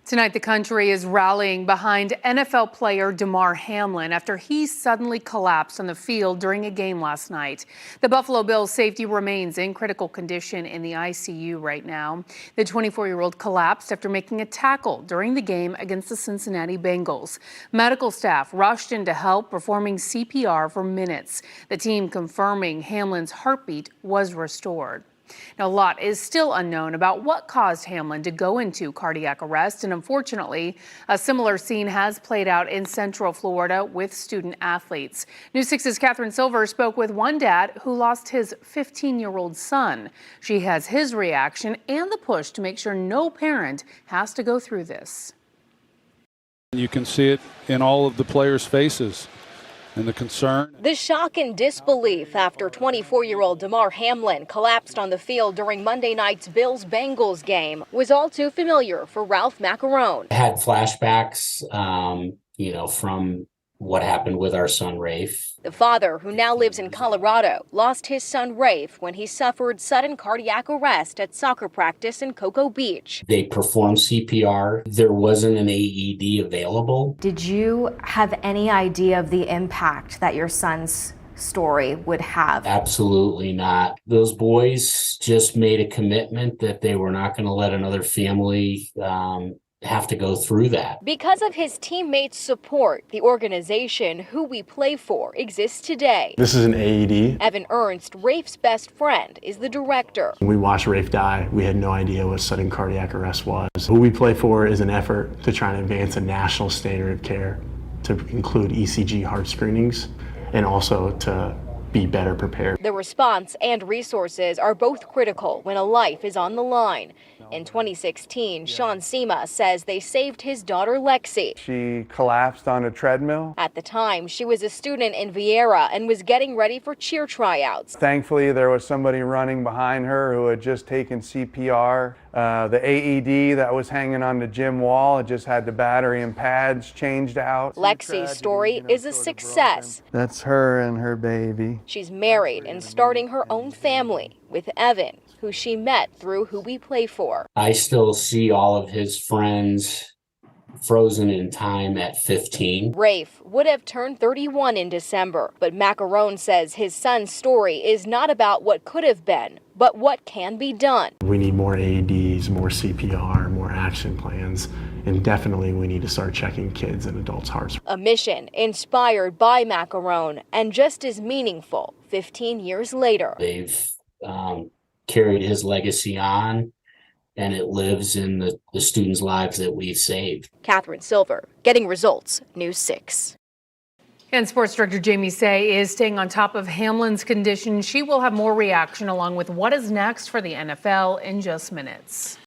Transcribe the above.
Tonight, the country is rallying behind NFL player Damar Hamlin after he suddenly collapsed on the field during a game last night. The Buffalo Bills safety remains in critical condition in the ICU right now. The 24-year-old collapsed after making a tackle during the game against the Cincinnati Bengals. Medical staff rushed in to help, performing CPR for minutes. The team confirming Hamlin's heartbeat was restored. Now, a lot is still unknown about what caused Hamlin to go into cardiac arrest, and unfortunately, a similar scene has played out in Central Florida with student athletes. News 6's Catherine Silver spoke with one dad who lost his 15-year-old son. She has his reaction and the push to make sure no parent has to go through this. You can see it in all of the players' faces. And the concern. The shock and disbelief after 24-year-old Damar Hamlin collapsed on the field during Monday night's Bills-Bengals game was all too familiar for Ralph Maccarone. I had flashbacks, from what happened with our son, Rafe. The father, who now lives in Colorado, lost his son, Rafe, when he suffered sudden cardiac arrest at soccer practice in Cocoa Beach. They performed CPR. There wasn't an AED available. Did you have any idea of the impact that your son's story would have? Absolutely not. Those boys just made a commitment that they were not going to let another family have to go through that. Because of his teammates' support, the organization Who We Play For exists today. This is an AED. Evan Ernst, Rafe's best friend, is the director. When we watched Rafe die, we had no idea what sudden cardiac arrest was. Who We Play For is an effort to try and advance a national standard of care to include ECG heart screenings and also to be better prepared. The response and resources are both critical when a life is on the line. In 2016, Sean Sema says they saved his daughter Lexi. She collapsed on a treadmill. At the time, she was a student in Viera and was getting ready for cheer tryouts. Thankfully, there was somebody running behind her who had just taken CPR. The AED that was hanging on the gym wall, it just had the battery and pads changed out. Lexi's story is a success. That's her and her baby. She's married and starting her own family with Evan, who she met through Who We Play For. I still see all of his friends frozen in time at 15. Rafe would have turned 31 in December, but Maccarone says his son's story is not about what could have been, but what can be done. We need more AEDs, more CPR, more action plans, and definitely we need to start checking kids and adults' hearts. A mission inspired by Maccarone and just as meaningful 15 years later. They've carried his legacy on, and it lives in the students' lives that we've saved. Catherine Silver, Getting Results, News 6. And Sports Director Jamie Say is staying on top of Hamlin's condition. She will have more reaction along with what is next for the NFL in just minutes.